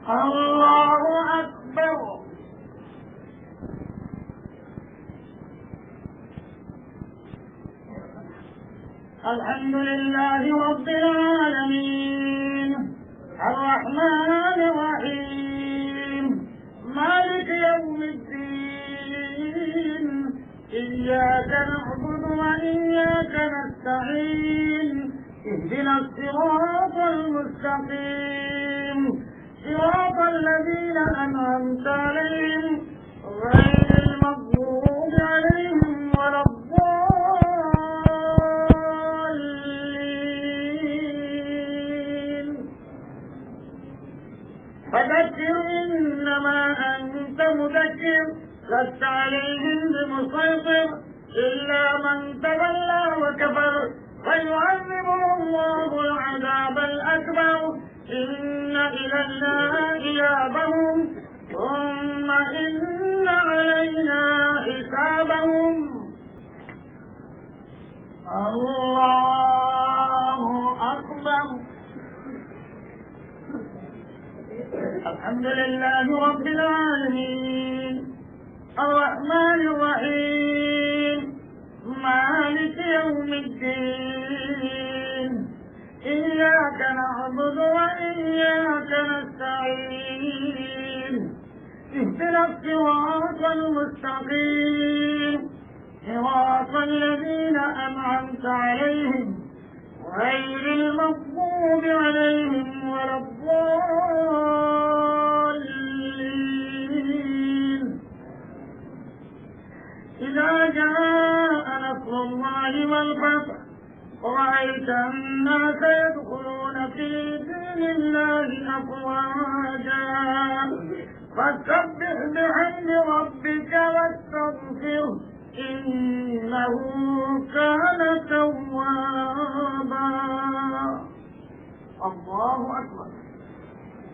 الله أكبر. الحمد لله رب العالمين الرحمن الرحيم مالك يوم الدين إياك نعبد وإياك نستعين اهدنا الصراط المستقيم صراط الذين أنعمت عليهم غير المغضوب عليهم ولا الضالين. فذكر إنما أنت مذكر لست عليهم بمسيطر إلا من تولى وكفر فيعذبه الله العذاب الأكبر إن إلينا إيابهم ثم إن علينا حسابهم. الله أكبر. الحمد لله رب العالمين الرحمن الرحيم مالك يوم الدين إياك نعبد وإياك نستعين اهدنا الصراط المستقيم صراط الذين أنعمت عليهم غير المغضوب عليهم ولا الضالين. إذا جاء نصر الله والفتح ورأيت الناس يدخلون في دين الله أفواجا فسبح بحمد ربك واستغفره إنه كان توابا. الله أكبر.